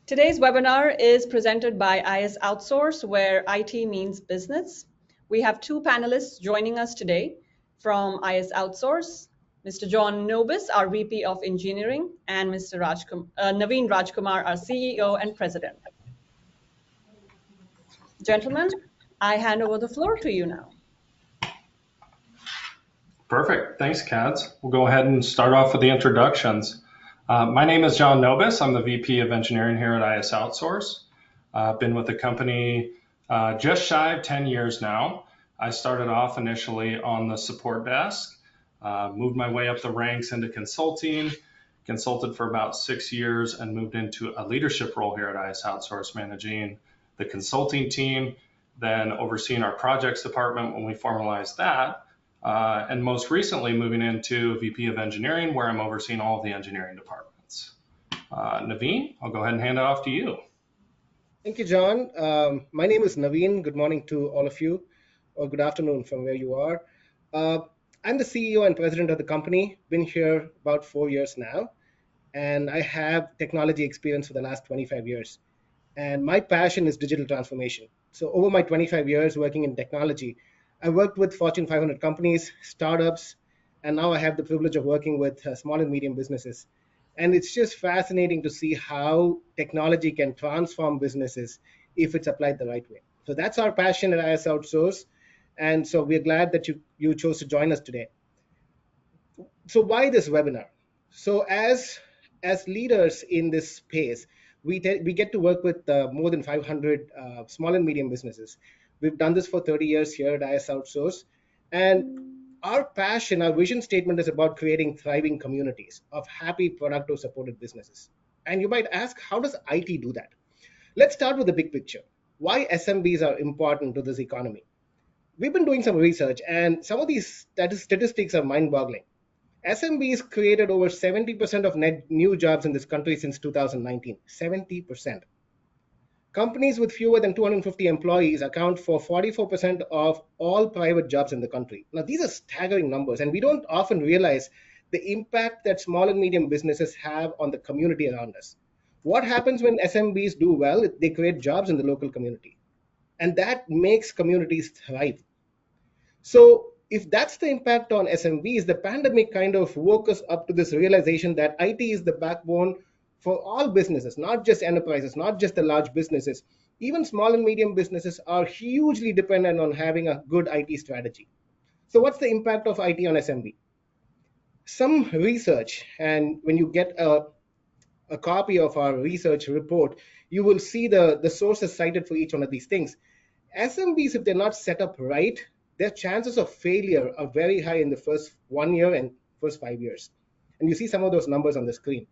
Today's webinar is presented by IS Outsource, where IT means business. We have two panelists joining us today from IS Outsource, Mr. John Nobis, our VP of Engineering, and Mr. Naveen Rajkumar, our CEO and President. Gentlemen, I hand over the floor to you now. Perfect. Thanks, Kaz. We'll go ahead and start off with the introductions. My name is John Nobis. I'm the VP of Engineering here at IS Outsource. I've been with the company just shy of 10 years now. I started off initially on the support desk, moved my way up the ranks into consulting, consulted for about 6 years, and moved into a leadership role here at IS Outsource, managing the consulting team, then overseeing our projects department when we formalized that. And most recently moving into VP of Engineering, where I'm overseeing all of the engineering departments. Naveen, I'll go ahead and hand it off to you. Thank you, John. My name is Naveen. Good morning to all of you, or good afternoon from where you are. I'm the CEO and president of the company, been here about 4 years now, and I have technology experience for the last 25 years. And my passion is digital transformation. So over my 25 years working in technology, I worked with Fortune 500 companies, startups, and now I have the privilege of working with small and medium businesses. And it's just fascinating to see how technology can transform businesses if it's applied the right way. So that's our passion at IS Outsource. And so we're glad that you chose to join us today. So why this webinar? So as leaders in this space, we get to work with more than 500 small and medium businesses. We've done this for 30 years here at IS Outsource. And our passion, our vision statement is about creating thriving communities of happy, productive, supported businesses. And you might ask, how does IT do that? Let's start with the big picture. Why SMBs are important to this economy? We've been doing some research, and some of these statistics are mind-boggling. SMBs created over 70% of net new jobs in this country since 2019, 70%. Companies with fewer than 250 employees account for 44% of all private jobs in the country. Now, these are staggering numbers, and we don't often realize the impact that small and medium businesses have on the community around us. What happens when SMBs do well? They create jobs in the local community, and that makes communities thrive. So if that's the impact on SMBs, the pandemic kind of woke us up to this realization that IT is the backbone for all businesses, not just enterprises, not just the large businesses. Even small and medium businesses are hugely dependent on having a good IT strategy. So what's the impact of IT on SMB? Some research, and when you get a copy of our research report, you will see the sources cited for each one of these things. SMBs, if they're not set up right, their chances of failure are very high in the first 1 year and first 5 years. And you see some of those numbers on the screen.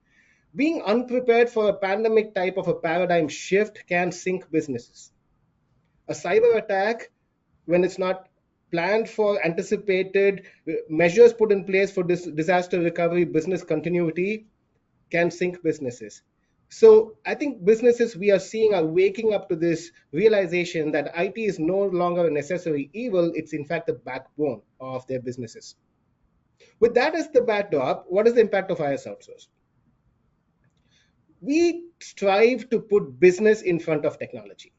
Being unprepared for a pandemic type of a paradigm shift can sink businesses. A cyber attack, when it's not planned for, anticipated, measures put in place for disaster recovery, business continuity, can sink businesses. So I think businesses we are seeing are waking up to this realization that IT is no longer a necessary evil. It's in fact the backbone of their businesses. With that as the backdrop, what is the impact of IS Outsource? We strive to put business in front of technology.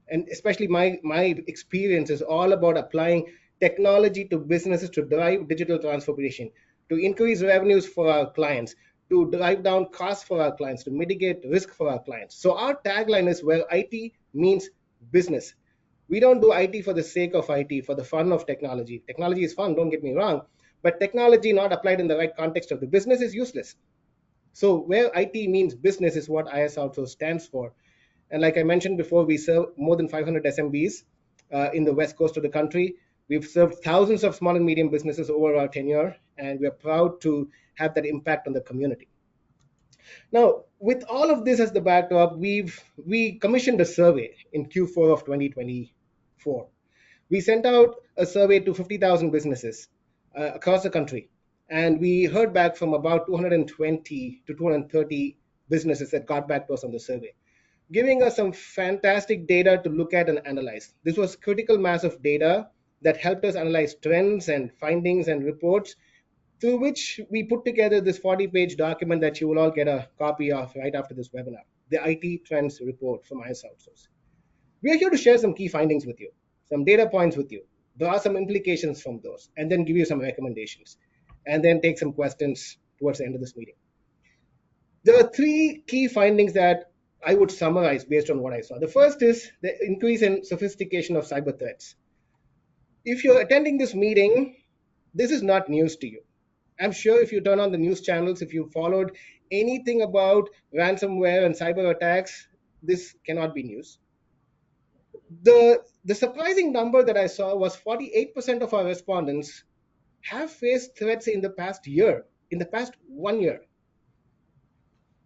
And especially my experience is all about applying technology to businesses to drive digital transformation, to increase revenues for our clients, to drive down costs for our clients, to mitigate risk for our clients. So our tagline is where IT means business. We don't do IT for the sake of IT, for the fun of technology. Technology is fun, don't get me wrong, but technology not applied in the right context of the business is useless. So where IT means business is what IS Outsource stands for. And like I mentioned before, we serve more than 500 SMBs in the west coast of the country. We've served thousands of small and medium businesses over our tenure, and we're proud to have that impact on the community. Now, with all of this as the backdrop, we commissioned a survey in Q4 of 2024. We sent out a survey to 50,000 businesses across the country. And we heard back from about 220 to 230 businesses that got back to us on the survey, giving us some fantastic data to look at and analyze. This was critical mass of data that helped us analyze trends and findings and reports through which we put together this 40-page document that you will all get a copy of right after this webinar, the IT Trends Report from IS Outsource. We are here to share some key findings with you, some data points with you, draw some implications from those, and then give you some recommendations, and then take some questions towards the end of this meeting. There are three key findings that I would summarize based on what I saw. The first is the increase in sophistication of cyber threats. If you're attending this meeting, this is not news to you. I'm sure if you turn on the news channels, if you followed anything about ransomware and cyber attacks, this cannot be news. The surprising number that I saw was 48% of our respondents have faced threats in the past year, in the past 1 year.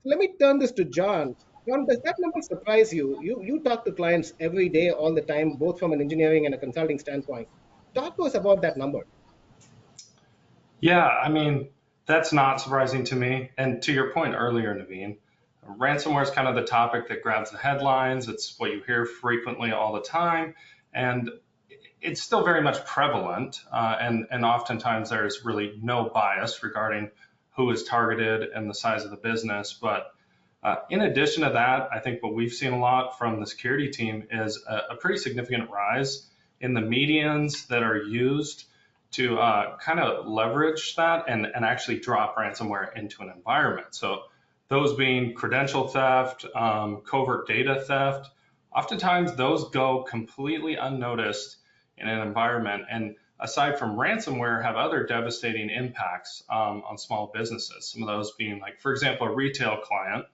Let me turn this to John. John, does that number surprise you? You talk to clients every day, all the time, both from an engineering and a consulting standpoint. Talk to us about that number. Yeah, I mean, that's not surprising to me. And to your point earlier, Naveen, ransomware is kind of the topic that grabs the headlines. It's what you hear frequently all the time. And it's still very much prevalent. And oftentimes there's really no bias regarding who is targeted and the size of the business. But in addition to that, I think what we've seen a lot from the security team is a pretty significant rise in the medians that are used to kind of leverage that and actually drop ransomware into an environment. So those being credential theft, covert data theft, oftentimes those go completely unnoticed in an environment. And aside from ransomware, have other devastating impacts on small businesses. Some of those being like, for example, a retail client,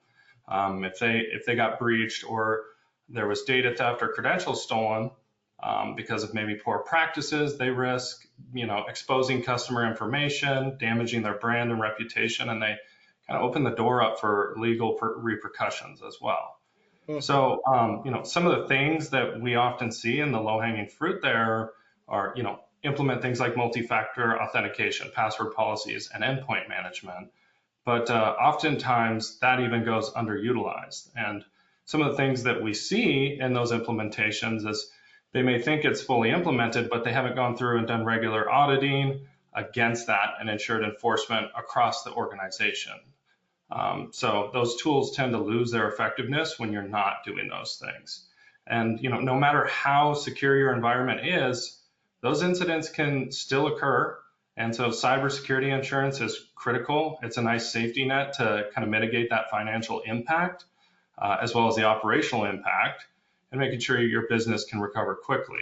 if they got breached or there was data theft or credentials stolen because of maybe poor practices, they risk, exposing customer information, damaging their brand and reputation, and they kind of open the door up for legal repercussions as well. So, some of the things that we often see in the low-hanging fruit there are, implement things like multi-factor authentication, password policies, and endpoint management. But oftentimes that even goes underutilized. And some of the things that we see in those implementations is they may think it's fully implemented, but they haven't gone through and done regular auditing against that and ensured enforcement across the organization. So those tools tend to lose their effectiveness when you're not doing those things. And no matter how secure your environment is, those incidents can still occur. And so cybersecurity insurance is critical. It's a nice safety net to kind of mitigate that financial impact, as well as the operational impact, and making sure your business can recover quickly.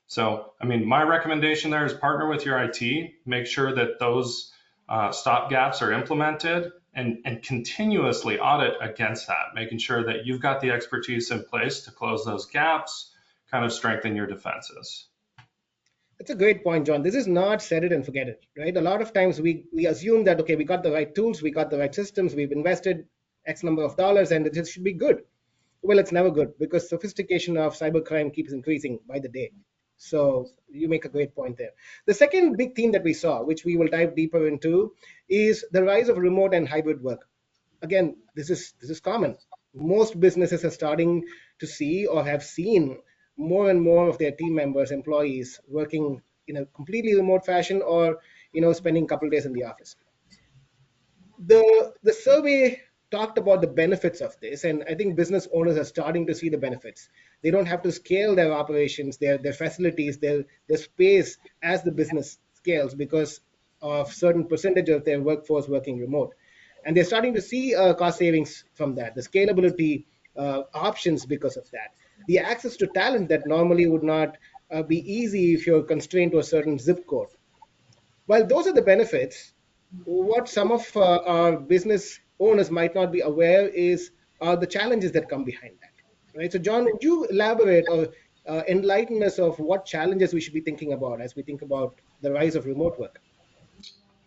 So, my recommendation there is partner with your IT, make sure that those stop gaps are implemented, and continuously audit against that, making sure that you've got the expertise in place to close those gaps, kind of strengthen your defenses. That's a great point, John. This is not set it and forget it, right? A lot of times we assume that, okay, we got the right tools, we got the right systems, we've invested X number of dollars, and it should be good. Well, it's never good because sophistication of cybercrime keeps increasing by the day. So you make a great point there. The second big theme that we saw, which we will dive deeper into, is the rise of remote and hybrid work. Again, this is common. Most businesses are starting to see or have seen more and more of their team members, employees, working in a completely remote fashion or spending a couple of days in the office. The survey talked about the benefits of this, and I think business owners are starting to see the benefits. They don't have to scale their operations, their facilities, their space as the business scales because of certain percentage of their workforce working remote. And they're starting to see cost savings from that, the scalability options because of that. The access to talent that normally would not be easy if you're constrained to a certain zip code. While those are the benefits, what some of our business owners might not be aware are the challenges that come behind that. Right? So, John, would you elaborate or enlighten us of what challenges we should be thinking about as we think about the rise of remote work?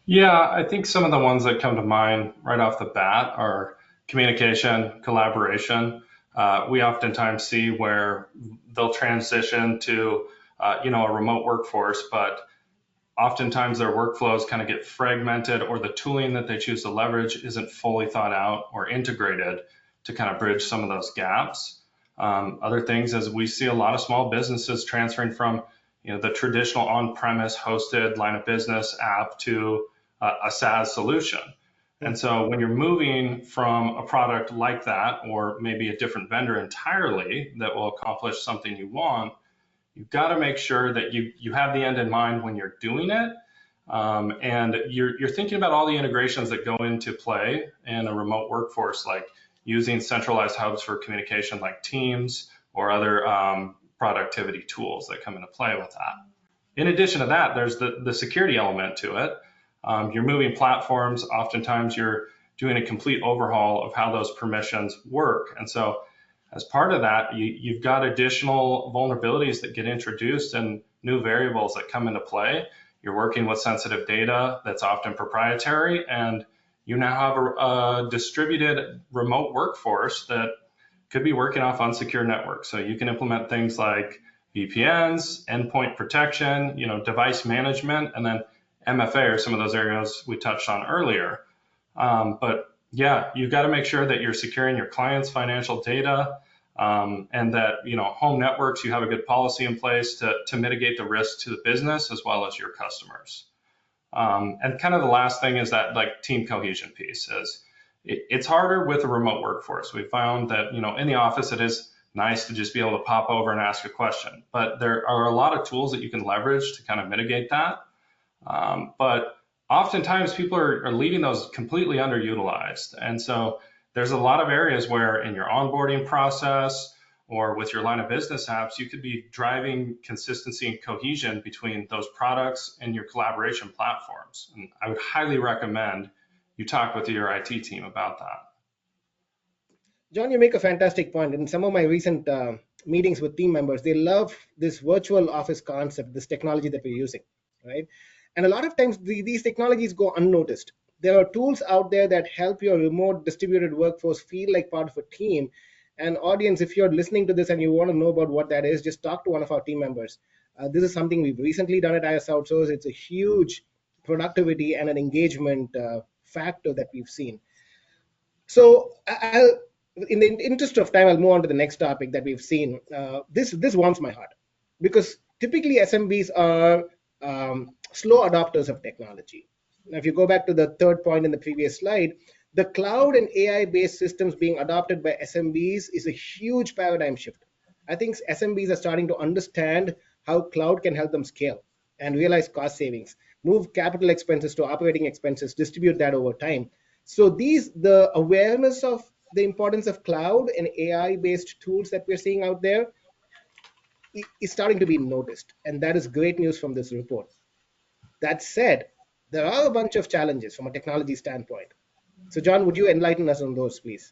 Yeah, I think some of the ones that come to mind right off the bat are communication, collaboration. We oftentimes see where they'll transition to, a remote workforce, but oftentimes their workflows kind of get fragmented or the tooling that they choose to leverage isn't fully thought out or integrated to kind of bridge some of those gaps. Other things is we see a lot of small businesses transferring from the traditional on-premise hosted line of business app to a SaaS solution. And so when you're moving from a product like that, or maybe a different vendor entirely that will accomplish something you want, you've got to make sure that you have the end in mind when you're doing it. And you're thinking about all the integrations that go into play in a remote workforce, like using centralized hubs for communication like Teams or other productivity tools that come into play with that. In addition to that, there's the security element to it. You're moving platforms. Oftentimes you're doing a complete overhaul of how those permissions work. And so as part of that, you've got additional vulnerabilities that get introduced and new variables that come into play. You're working with sensitive data that's often proprietary, and you now have a distributed remote workforce that could be working off unsecured networks. So you can implement things like VPNs, endpoint protection, device management, and then MFA are some of those areas we touched on earlier. But yeah, you've got to make sure that you're securing your clients' financial data, and that, home networks, you have a good policy in place to mitigate the risk to the business as well as your customers. And kind of the last thing is that like team cohesion piece is it's harder with a remote workforce. We found that, in the office, it is nice to just be able to pop over and ask a question, but there are a lot of tools that you can leverage to kind of mitigate that. But oftentimes people are leaving those completely underutilized. And so there's a lot of areas where in your onboarding process or with your line of business apps, you could be driving consistency and cohesion between those products and your collaboration platforms. And I would highly recommend you talk with your IT team about that. John, you make a fantastic point. In some of my recent meetings with team members, they love this virtual office concept, this technology that we're using, right? And a lot of times these technologies go unnoticed. There are tools out there that help your remote distributed workforce feel like part of a team. And audience, if you're listening to this and you want to know about what that is, just talk to one of our team members. This is something we've recently done at IS Outsource. It's a huge productivity and an engagement factor that we've seen. So in the interest of time, I'll move on to the next topic that we've seen. This warms my heart because typically SMBs are slow adopters of technology. Now, if you go back to the third point in the previous slide, the cloud and AI-based systems being adopted by SMBs is a huge paradigm shift. I think SMBs are starting to understand how cloud can help them scale and realize cost savings, move capital expenses to operating expenses, distribute that over time. So the awareness of the importance of cloud and AI-based tools that we're seeing out there is starting to be noticed. And that is great news from this report. That said, there are a bunch of challenges from a technology standpoint. So John, would you enlighten us on those, please?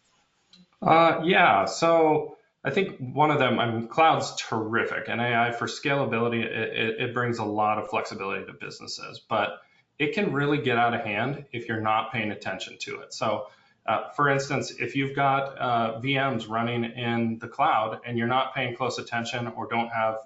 Yeah, so I think one of them, cloud's terrific, and AI for scalability, it brings a lot of flexibility to businesses, but it can really get out of hand if you're not paying attention to it. So for instance, if you've got VMs running in the cloud and you're not paying close attention or don't have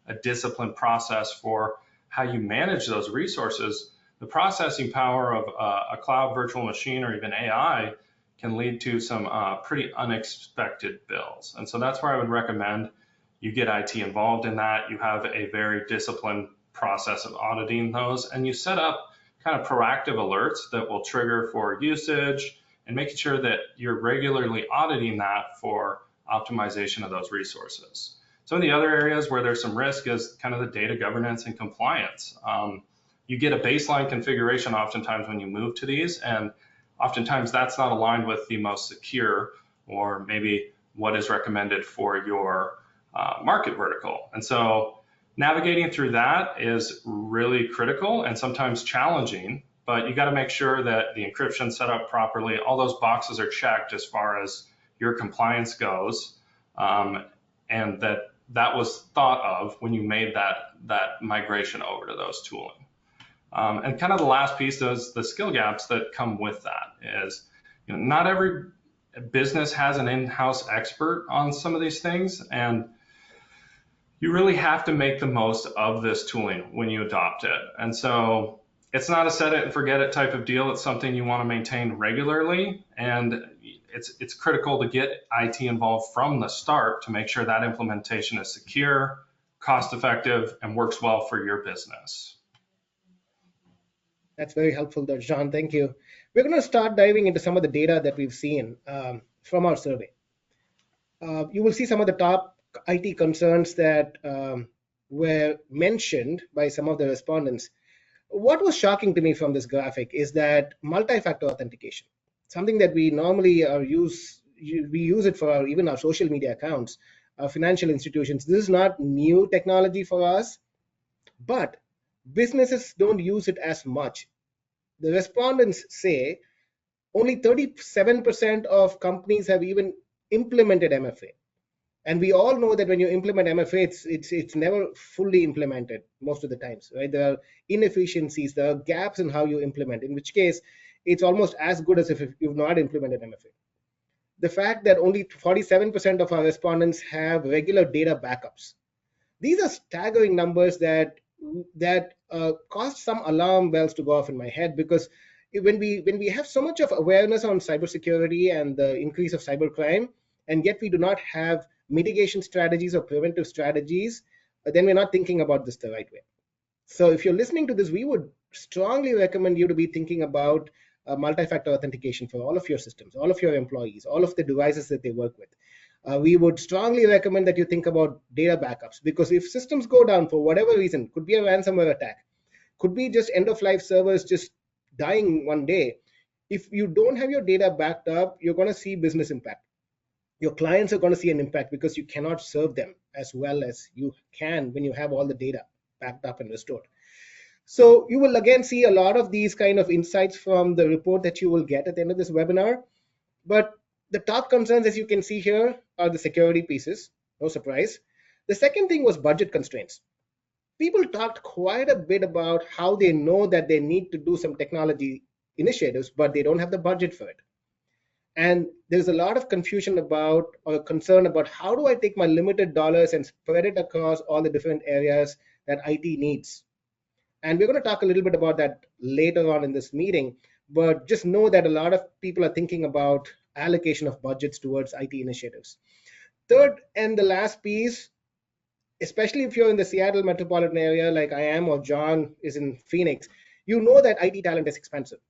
a disciplined process for how you manage those resources, the processing power of a cloud virtual machine or even AI can lead to some pretty unexpected bills. And so that's where I would recommend you get IT involved in that. You have a very disciplined process of auditing those, and you set up kind of proactive alerts that will trigger for usage and making sure that you're regularly auditing that for optimization of those resources. Some of the other areas where there's some risk is kind of the data governance and compliance. You get a baseline configuration oftentimes when you move to these, and oftentimes that's not aligned with the most secure or maybe what is recommended for your market vertical. And so navigating through that is really critical and sometimes challenging, but you got to make sure that the encryption set up properly, all those boxes are checked as far as your compliance goes, and that was thought of when you made that migration over to those tooling. And kind of the last piece is the skill gaps that come with that is, not every business has an in-house expert on some of these things, and you really have to make the most of this tooling when you adopt it. And so it's not a set it and forget it type of deal. It's something you want to maintain regularly, and it's critical to get IT involved from the start to make sure that implementation is secure, cost effective, and works well for your business. That's very helpful there, John. Thank you. We're going to start diving into some of the data that we've seen from our survey. You will see some of the top IT concerns that were mentioned by some of the respondents. What was shocking to me from this graphic is that multi-factor authentication, something that we normally we use it for even our social media accounts, our financial institutions. This is not new technology for us, but businesses don't use it as much. The respondents say only 37% of companies have even implemented MFA. And we all know that when you implement MFA, it's never fully implemented most of the times, right? There are inefficiencies, there are gaps in how you implement, in which case it's almost as good as if you've not implemented MFA. The fact that only 47% of our respondents have regular data backups. These are staggering numbers that caused some alarm bells to go off in my head, because when we have so much of awareness on cybersecurity and the increase of cybercrime, and yet we do not have mitigation strategies or preventive strategies, then we're not thinking about this the right way. So if you're listening to this, we would strongly recommend you to be thinking about multi-factor authentication for all of your systems, all of your employees, all of the devices that they work with. We would strongly recommend that you think about data backups, because if systems go down for whatever reason, could be a ransomware attack, could be just end of life servers just dying one day. If you don't have your data backed up, you're going to see business impact. Your clients are going to see an impact because you cannot serve them as well as you can when you have all the data backed up and restored. So you will again see a lot of these kind of insights from the report that you will get at the end of this webinar. But the top concerns, as you can see here, are the security pieces. No surprise. The second thing was budget constraints. People talked quite a bit about how they know that they need to do some technology initiatives, but they don't have the budget for it. And there's a lot of confusion about, or concern about, how do I take my limited dollars and spread it across all the different areas that IT needs. And we're going to talk a little bit about that later on in this meeting, but just know that a lot of people are thinking about allocation of budgets towards IT initiatives. Third, and the last piece, especially if you're in the Seattle metropolitan area like I am, or John is in Phoenix, you know that IT talent is expensive.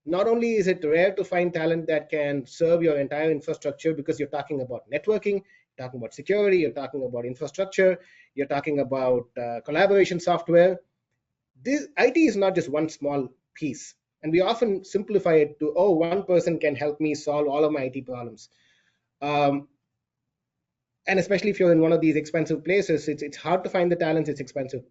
Not only is it rare to find talent that can serve your entire infrastructure, because you're talking about networking, you're talking about security, you're talking about infrastructure, you're talking about collaboration software. This IT is not just one small piece, and we often simplify it to, oh, one person can help me solve all of my IT problems. And especially if you're in one of these expensive places, it's hard to find the talents, it's expensive.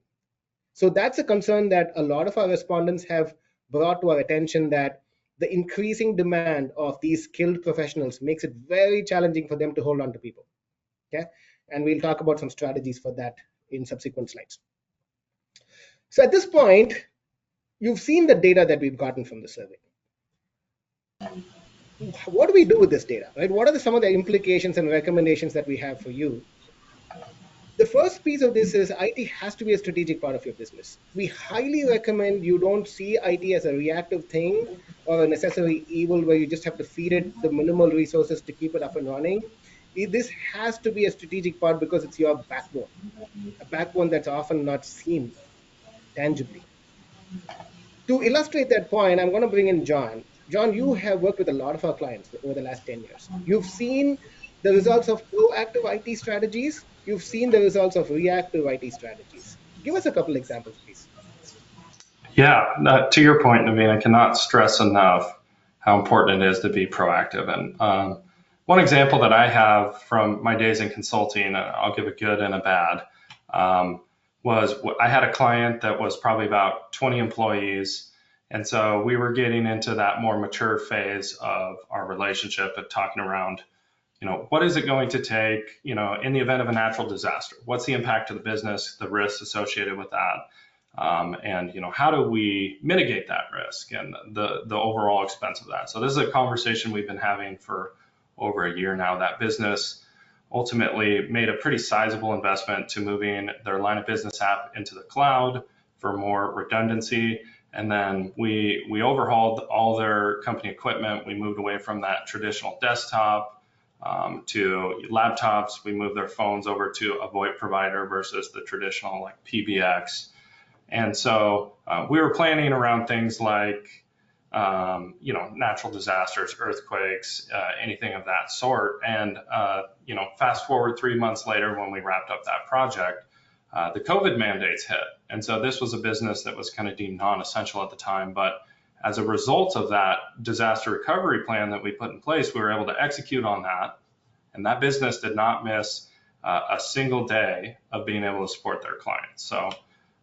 So that's a concern that a lot of our respondents have brought to our attention, that the increasing demand of these skilled professionals makes it very challenging for them to hold on to people. Okay, and we'll talk about some strategies for that in subsequent slides. So at this point, you've seen the data that we've gotten from the survey. What do we do with this data, right? What are some of the implications and recommendations that we have for you? The first piece of this is IT has to be a strategic part of your business. We highly recommend you don't see IT as a reactive thing or a necessary evil where you just have to feed it the minimal resources to keep it up and running. This has to be a strategic part, because it's your backbone, a backbone that's often not seen tangibly. To illustrate that point, I'm going to bring in John. John, you have worked with a lot of our clients over the last 10 years. You've seen the results of proactive IT strategies. You've seen the results of reactive IT strategies. Give us a couple examples, please. Yeah, to your point, Naveen, I cannot stress enough how important it is to be proactive. And one example that I have from my days in consulting, I'll give a good and a bad, was I had a client that was probably about 20 employees. And so we were getting into that more mature phase of our relationship and talking around, what is it going to take, in the event of a natural disaster? What's the impact to the business, the risks associated with that? And how do we mitigate that risk and the overall expense of that? So this is a conversation we've been having for over a year now. That business ultimately made a pretty sizable investment to moving their line of business app into the cloud for more redundancy. And then we overhauled all their company equipment. We moved away from that traditional desktop to laptops. We moved their phones over to a VoIP provider versus the traditional like PBX. And so we were planning around things like, natural disasters, earthquakes, anything of that sort. And, fast forward 3 months later when we wrapped up that project, the COVID mandates hit. And so this was a business that was kind of deemed non-essential at the time. But as a result of that disaster recovery plan that we put in place, we were able to execute on that. And that business did not miss a single day of being able to support their clients. So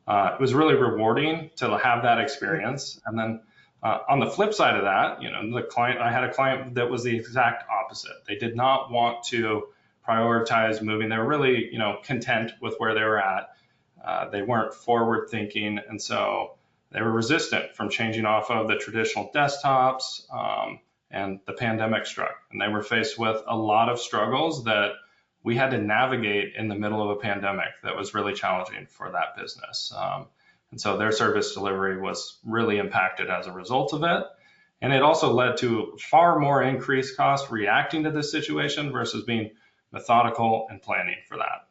it was really rewarding to have that experience. And then on the flip side of that, I had a client that was the exact opposite. They did not want to prioritize moving. They were really, content with where they were at. They weren't forward thinking. And so they were resistant from changing off of the traditional desktops, and the pandemic struck. And they were faced with a lot of struggles that we had to navigate in the middle of a pandemic that was really challenging for that business. And so their service delivery was really impacted as a result of it. And it also led to far more increased cost reacting to this situation versus being methodical and planning for that.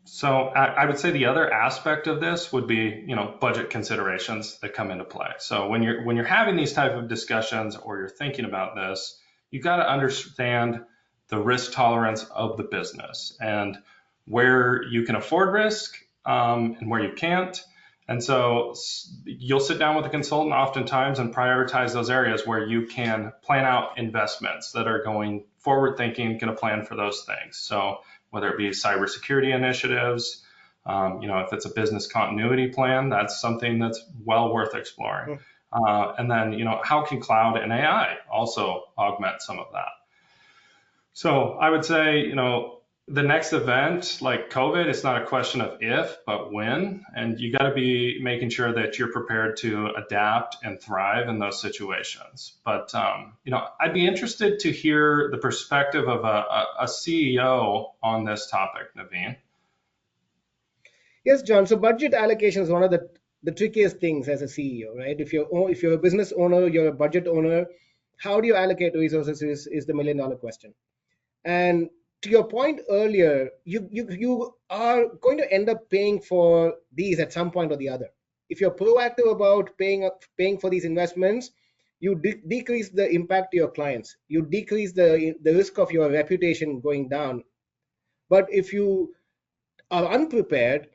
So I would say the other aspect of this would be, budget considerations that come into play. So when you're having these type of discussions or you're thinking about this, you got to understand the risk tolerance of the business and where you can afford risk and where you can't. And so you'll sit down with a consultant oftentimes and prioritize those areas where you can plan out investments that are going forward thinking, going to plan for those things. So whether it be cybersecurity initiatives, if it's a business continuity plan, that's something that's well worth exploring. And then, how can cloud and AI also augment some of that? So I would say, the next event like COVID, it's not a question of if, but when, and you got to be making sure that you're prepared to adapt and thrive in those situations. But, I'd be interested to hear the perspective of a CEO on this topic, Naveen. Yes, John. So budget allocation is one of the trickiest things as a CEO, right? If you're a business owner, you're a budget owner, how do you allocate resources is the million-dollar question. And to your point earlier, you are going to end up paying for these at some point or the other. If you're proactive about paying for these investments, you decrease the impact to your clients. You decrease the risk of your reputation going down. But if you are unprepared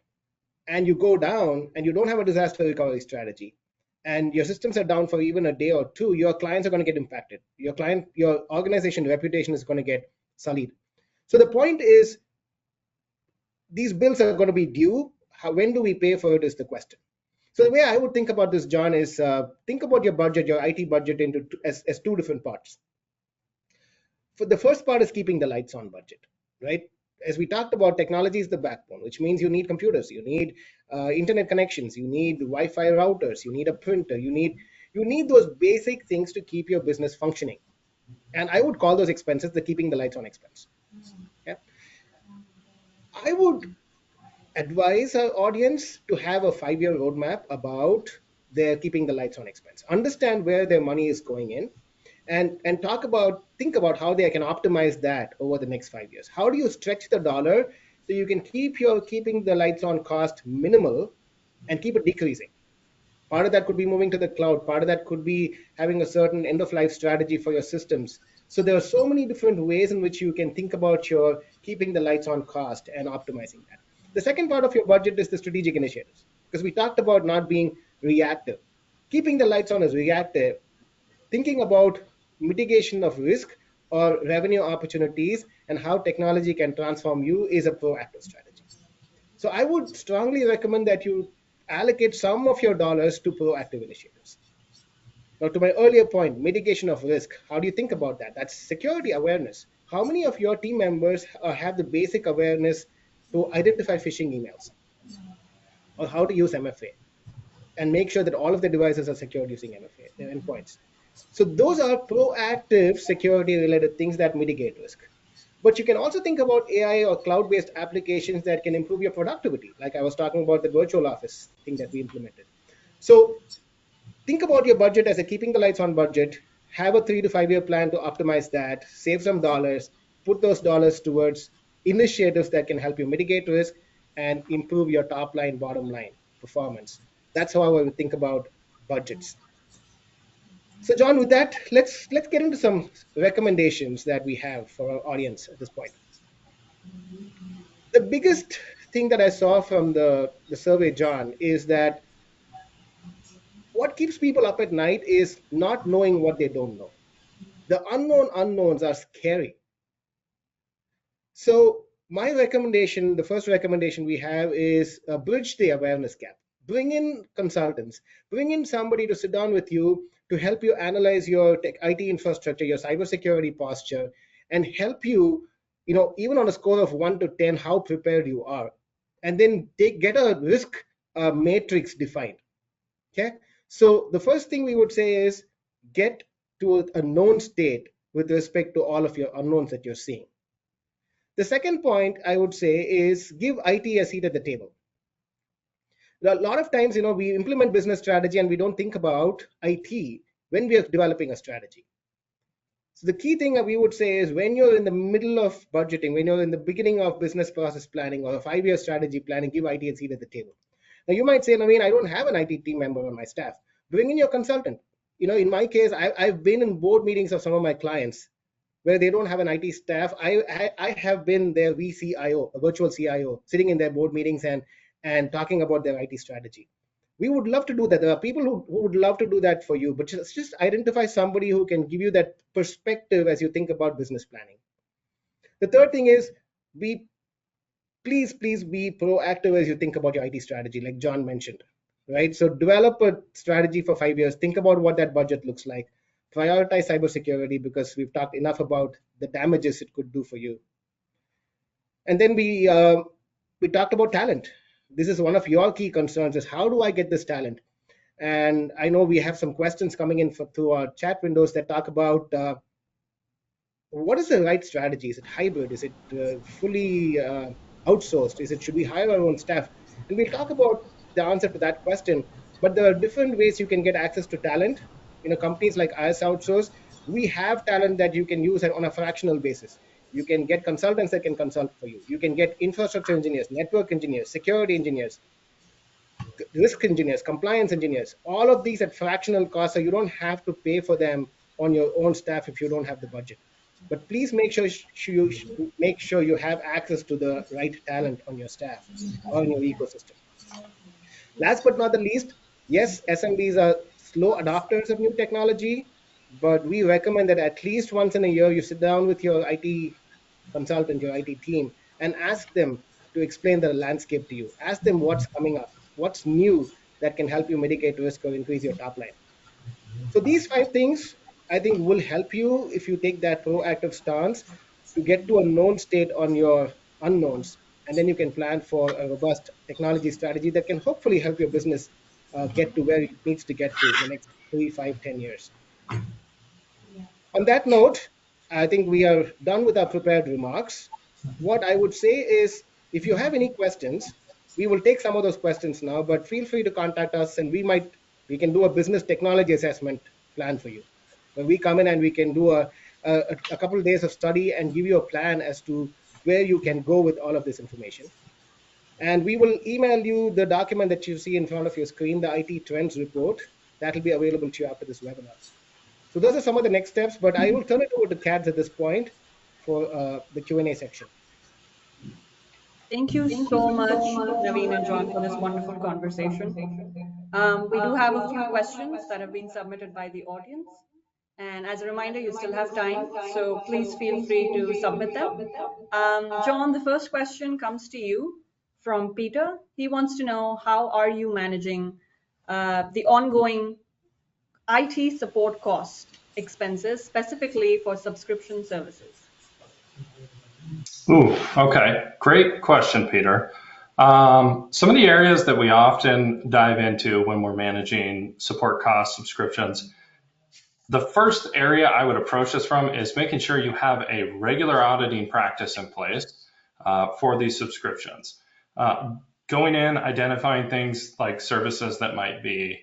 and you go down and you don't have a disaster recovery strategy, and your systems are down for even a day or two, your clients are going to get impacted. Your organization reputation is going to get sullied. So the point is, these bills are going to be due. When do we pay for it is the question. So the way I would think about this, John, is think about your budget, your IT budget, as two different parts. For the first part is keeping the lights on budget, right? As we talked about, technology is the backbone, which means you need computers, you need internet connections, you need Wi-Fi routers, you need a printer, you need those basic things to keep your business functioning. And I would call those expenses the keeping the lights on expense. Okay? I would advise our audience to have a 5-year roadmap about their keeping the lights on expense. Understand where their money is going in, and think about how they can optimize that over the next 5 years. How do you stretch the dollar so you can keeping the lights on cost minimal and keep it decreasing? Part of that could be moving to the cloud. Part of that could be having a certain end-of-life strategy for your systems. So there are so many different ways in which you can think about your keeping the lights on cost and optimizing that. The second part of your budget is the strategic initiatives, because we talked about not being reactive. Keeping the lights on is reactive. Thinking about mitigation of risk or revenue opportunities and how technology can transform you is a proactive strategy. So I would strongly recommend that you allocate some of your dollars to proactive initiatives. Now, to my earlier point, mitigation of risk, how do you think about that? That's security awareness. How many of your team members have the basic awareness to identify phishing emails or how to use MFA and make sure that all of the devices are secured using MFA endpoints? So those are proactive security related things that mitigate risk. But you can also think about AI or cloud-based applications that can improve your productivity. Like I was talking about the virtual office thing that we implemented. So think about your budget as a keeping the lights on budget, have a 3 to 5 year plan to optimize that, save some dollars, put those dollars towards initiatives that can help you mitigate risk, and improve your top line, bottom line performance. That's how I would think about budgets. So, John, with that, let's get into some recommendations that we have for our audience at this point. The biggest thing that I saw from the survey, John, is that what keeps people up at night is not knowing what they don't know. The unknown unknowns are scary. So my recommendation, the first recommendation we have is bridge the awareness gap. Bring in consultants, bring in somebody to sit down with you to help you analyze your IT infrastructure, your cybersecurity posture, and help you, even on a score of 1 to 10, how prepared you are. And then get a risk matrix defined. Okay. So the first thing we would say is get to a known state with respect to all of your unknowns that you're seeing. The second point I would say is give IT a seat at the table. A lot of times, we implement business strategy and we don't think about IT when we are developing a strategy. So the key thing that we would say is when you're in the middle of budgeting, when you're in the beginning of business process planning or a 5-year strategy planning, give IT a seat at the table. Now you might say, Naveen, I don't have an IT team member on my staff. Bring in your consultant. In my case, I've been in board meetings of some of my clients where they don't have an IT staff. I have been their VCIO, a virtual CIO, sitting in their board meetings and talking about their IT strategy. We would love to do that. There are people who would love to do that for you, but just identify somebody who can give you that perspective as you think about business planning. The third thing is please be proactive as you think about your IT strategy, like John mentioned, right? So develop a strategy for 5 years. Think about what that budget looks like. Prioritize cybersecurity because we've talked enough about the damages it could do for you. And then we talked about talent. This is one of your key concerns: is how do I get this talent? And I know we have some questions coming in through our chat windows that talk about what is the right strategy? Is it hybrid? Is it fully outsourced? Should we hire our own staff? And we'll talk about the answer to that question. But there are different ways you can get access to talent. Companies like IS Outsource, we have talent that you can use on a fractional basis. You can get consultants that can consult for you. You can get infrastructure engineers, network engineers, security engineers, risk engineers, compliance engineers, all of these at fractional cost, so you don't have to pay for them on your own staff if you don't have the budget. But please make sure you have access to the right talent on your staff or in your ecosystem. Last but not the least, yes, SMBs are slow adopters of new technology, but we recommend that at least once in a year you sit down with your IT consultant, your IT team, and ask them to explain the landscape to you. Ask them what's coming up, what's new that can help you mitigate risk or increase your top line. So these 5 things, I think, will help you if you take that proactive stance to get to a known state on your unknowns. And then you can plan for a robust technology strategy that can hopefully help your business get to where it needs to get to in the next 3, 5, 10 years. On that note, I think we are done with our prepared remarks. What I would say is, if you have any questions, we will take some of those questions now, but feel free to contact us and we can do a business technology assessment plan for you. Where we come in and we can do a couple of days of study and give you a plan as to where you can go with all of this information. And we will email you the document that you see in front of your screen, the IT Trends Report. That will be available to you after this webinar. So those are some of the next steps, but I will turn it over to Kads at this point for the Q&A section. Thank you so much, Naveen and John, for this wonderful conversation. We do have a few questions that have been submitted by the audience. And as a reminder, you still have time, so please feel free to submit them. John, the first question comes to you from Peter. He wants to know, how are you managing the ongoing IT support cost expenses, specifically for subscription services? Ooh, okay. Great question, Peter. Some of the areas that we often dive into when we're managing support cost subscriptions, the first area I would approach this from is making sure you have a regular auditing practice in place for these subscriptions. Going in, identifying things like services that might be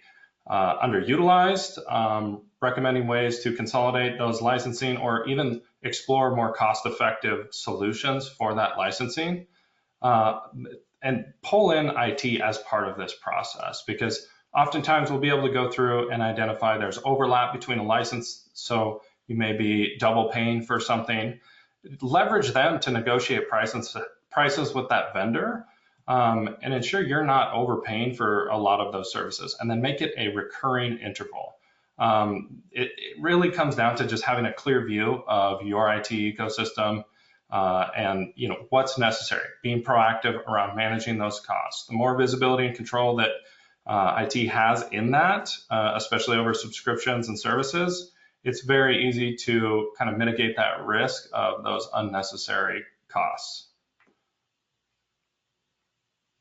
underutilized, recommending ways to consolidate those licensing or even explore more cost-effective solutions for that licensing. and pull in IT as part of this process, because oftentimes we'll be able to go through and identify there's overlap between a license, so you may be double paying for something. Leverage them to negotiate prices with that vendor, and ensure you're not overpaying for a lot of those services, and then make it a recurring interval. It really comes down to just having a clear view of your IT ecosystem, and what's necessary, being proactive around managing those costs. The more visibility and control that IT has in that, especially over subscriptions and services, it's very easy to kind of mitigate that risk of those unnecessary costs.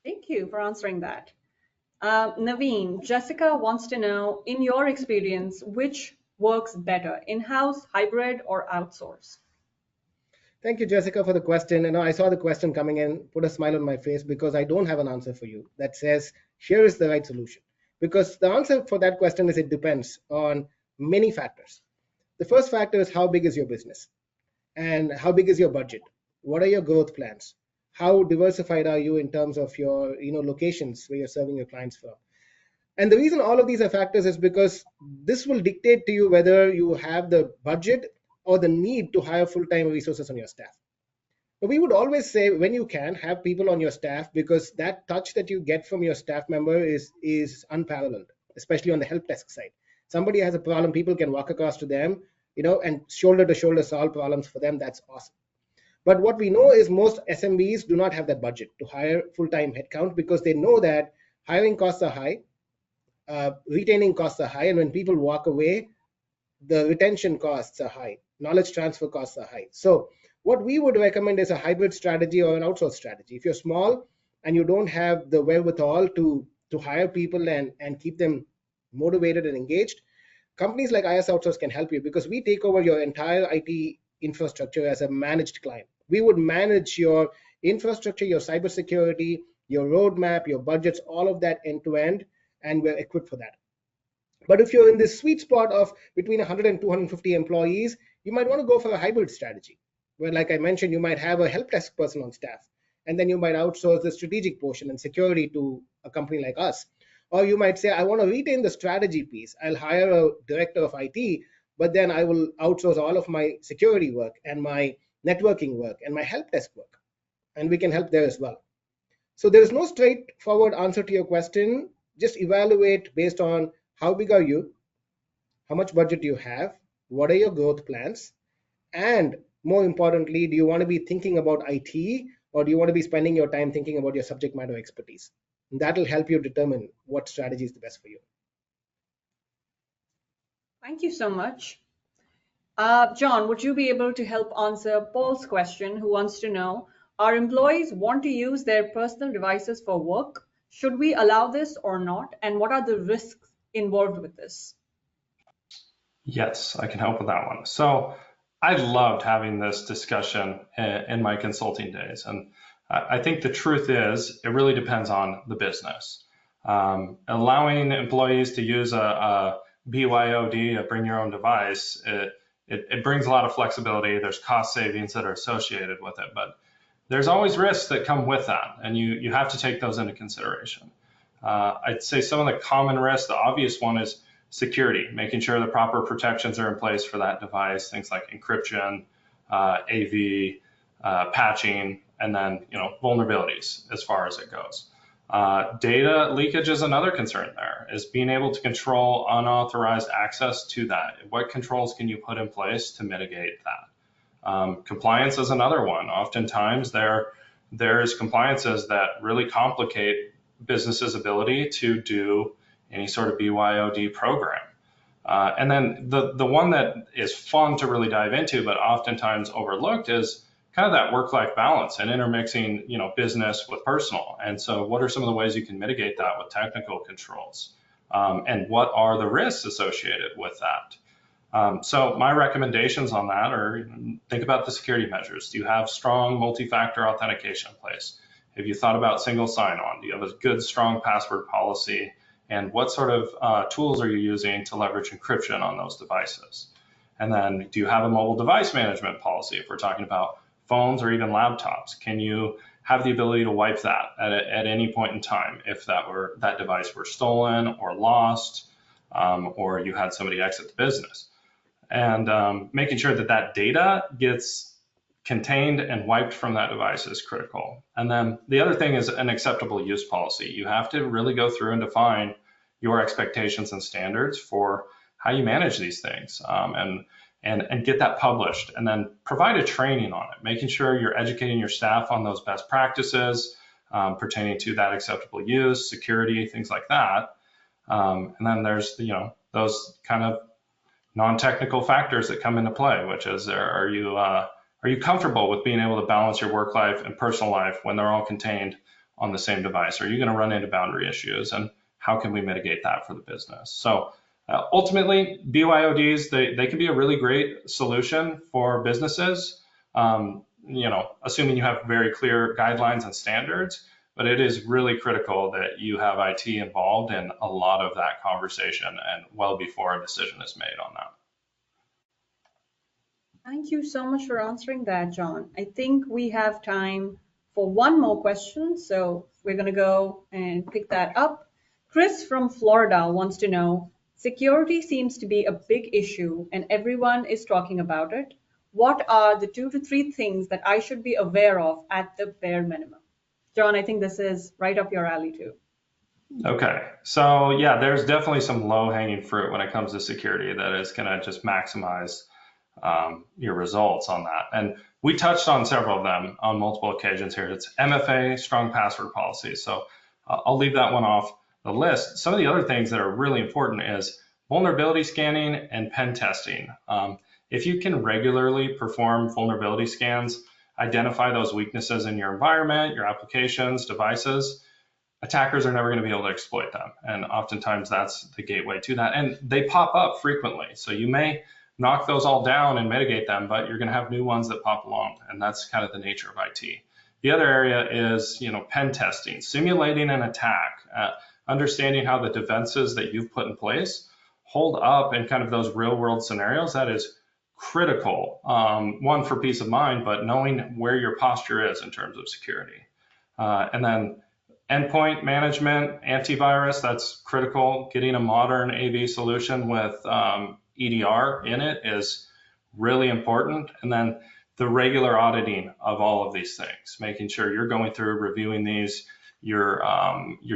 Thank you for answering that. Naveen, Jessica wants to know, in your experience, which works better, in-house, hybrid, or outsource? Thank you, Jessica, for the question. I saw the question coming in, put a smile on my face, because I don't have an answer for you that says, here is the right solution. Because the answer for that question is it depends on many factors. The first factor is how big is your business and how big is your budget? What are your growth plans? How diversified are you in terms of your locations where you're serving your clients from? And the reason all of these are factors is because this will dictate to you whether you have the budget or the need to hire full-time resources on your staff. But we would always say, when you can, have people on your staff, because that touch that you get from your staff member is unparalleled, especially on the help desk side. Somebody has a problem, people can walk across to them, and shoulder to shoulder solve problems for them. That's awesome. But what we know is most SMBs do not have that budget to hire full-time headcount, because they know that hiring costs are high, retaining costs are high, and when people walk away, the retention costs are high, knowledge transfer costs are high. So what we would recommend is a hybrid strategy or an outsource strategy. If you're small and you don't have the wherewithal to hire people and keep them motivated and engaged, companies like IS Outsource can help you, because we take over your entire IT infrastructure as a managed client. We would manage your infrastructure, your cybersecurity, your roadmap, your budgets, all of that end to end, and we're equipped for that. But if you're in this sweet spot of between 100 and 250 employees, you might want to go for a hybrid strategy, where, like I mentioned, you might have a help desk person on staff, and then you might outsource the strategic portion and security to a company like us. Or you might say, I want to retain the strategy piece. I'll hire a director of IT, but then I will outsource all of my security work and my networking work and my help desk work, and we can help there as well. So there is no straightforward answer to your question. Just evaluate based on how big are you, how much budget do you have, what are your growth plans, and more importantly, do you want to be thinking about IT, or do you want to be spending your time thinking about your subject matter expertise? And that'll help you determine what strategy is the best for you. Thank you so much. John, would you be able to help answer Paul's question, who wants to know, our employees want to use their personal devices for work. Should we allow this or not? And what are the risks involved with this? Yes, I can help with that one. So I loved having this discussion in my consulting days. And I think the truth is, it really depends on the business. Allowing employees to use a BYOD, a bring your own device, it brings a lot of flexibility. There's cost savings that are associated with it, but there's always risks that come with that, and you have to take those into consideration. I'd say some of the common risks, the obvious one is security, making sure the proper protections are in place for that device, things like encryption, AV, patching, and then vulnerabilities as far as it goes. Data leakage is another concern there, is being able to control unauthorized access to that. What controls can you put in place to mitigate that? Compliance is another one. Oftentimes there's compliances that really complicate businesses' ability to do any sort of BYOD program. And then the one that is fun to really dive into, but oftentimes overlooked, is kind of that work-life balance and intermixing, business with personal. And so what are some of the ways you can mitigate that with technical controls? And what are the risks associated with that? So my recommendations on that are, think about the security measures. Do you have strong multi-factor authentication in place? Have you thought about single sign-on? Do you have a good, strong password policy? And what sort of tools are you using to leverage encryption on those devices? And then, do you have a mobile device management policy if we're talking about phones or even laptops? have the ability to wipe that at any point in time if that device were stolen or lost, or you had somebody exit the business. And making sure that that data gets contained and wiped from that device is critical. And then the other thing is an acceptable use policy. You have to really go through and define your expectations and standards for how you manage these things, and get that published, and then provide a training on it, making sure you're educating your staff on those best practices pertaining to that acceptable use, security, things like that. And then there's those kind of non-technical factors that come into play, which is are you comfortable with being able to balance your work life and personal life when they're all contained on the same device? Are you going to run into boundary issues, and how can we mitigate that for the business? So ultimately, BYODs, they can be a really great solution for businesses, assuming you have very clear guidelines and standards. But it is really critical that you have IT involved in a lot of that conversation and well before a decision is made on that. Thank you so much for answering that, John. I think we have time for one more question, so we're going to go and pick that up. Chris from Florida wants to know, security seems to be a big issue and everyone is talking about it. What are the 2 to 3 things that I should be aware of at the bare minimum? John, I think this is right up your alley too. Okay, so yeah, there's definitely some low-hanging fruit when it comes to security that is going to just maximize your results on that. And we touched on several of them on multiple occasions here. It's MFA, strong password policy. So I'll leave that one off the list. Some of the other things that are really important is vulnerability scanning and pen testing. If you can regularly perform vulnerability scans, identify those weaknesses in your environment, your applications, devices, attackers are never going to be able to exploit them. And oftentimes that's the gateway to that. And they pop up frequently. So you may knock those all down and mitigate them, but you're going to have new ones that pop along. And that's kind of the nature of IT. The other area is, pen testing, simulating an attack, understanding how the defenses that you've put in place hold up in kind of those real world scenarios. That is critical, one, for peace of mind, but knowing where your posture is in terms of security. And then endpoint management, antivirus, that's critical. Getting a modern AV solution with EDR in it is really important. And then the regular auditing of all of these things, making sure you're going through, reviewing these, you're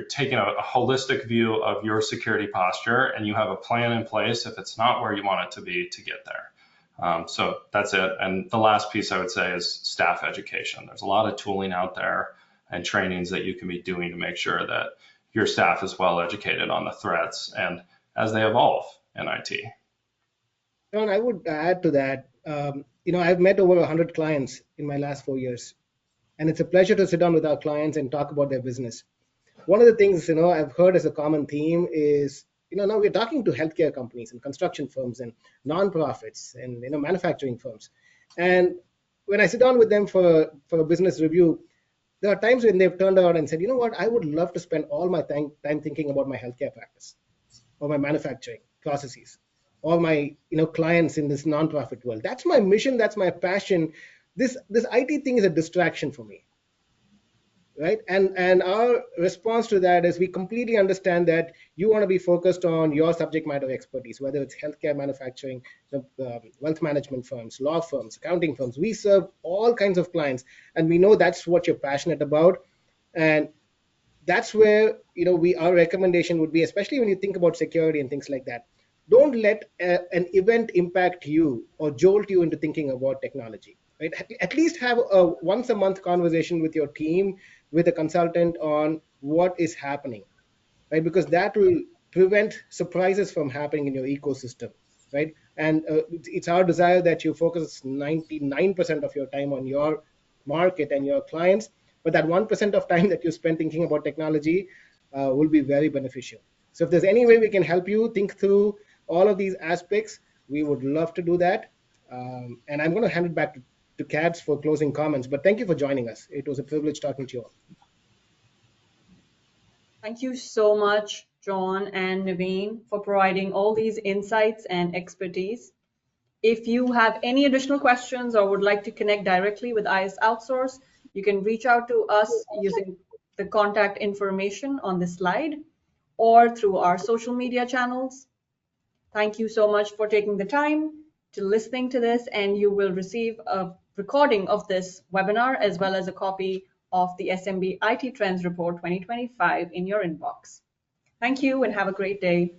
taking a holistic view of your security posture, and you have a plan in place if it's not where you want it to be to get there. So that's it. And the last piece I would say is staff education. There's a lot of tooling out there and trainings that you can be doing to make sure that your staff is well educated on the threats and as they evolve in IT. John, I would add to that. I've met over 100 clients in my last 4 years, and it's a pleasure to sit down with our clients and talk about their business. One of the things I've heard as a common theme is, now we're talking to healthcare companies and construction firms and nonprofits and manufacturing firms, and when I sit down with them for a business review, there are times when they've turned around and said, what, I would love to spend all my time thinking about my healthcare practice or my manufacturing processes, all my clients in this nonprofit world. That's my mission. That's my passion. This IT thing is a distraction for me, right? And our response to that is we completely understand that you want to be focused on your subject matter expertise, whether it's healthcare, manufacturing, wealth management firms, law firms, accounting firms. We serve all kinds of clients, and we know that's what you're passionate about. And that's where our recommendation would be, especially when you think about security and things like that. Don't let an event impact you or jolt you into thinking about technology. Right? At least have a once a month conversation with your team, with a consultant on what is happening, right? Because that will prevent surprises from happening in your ecosystem, right? And it's our desire that you focus 99% of your time on your market and your clients, but that 1% of time that you spend thinking about technology will be very beneficial. So if there's any way we can help you think through all of these aspects, we would love to do that. And I'm going to hand it back to Kads for closing comments, but thank you for joining us. It was a privilege talking to you all. Thank you so much, John and Naveen, for providing all these insights and expertise. If you have any additional questions or would like to connect directly with IS Outsource, You can reach out to us using the contact information on this slide or through our social media channels. Thank you so much for taking the time to listening to this, and you will receive a recording of this webinar as well as a copy of the SMB IT Trends Report 2025 in your inbox. Thank you and have a great day.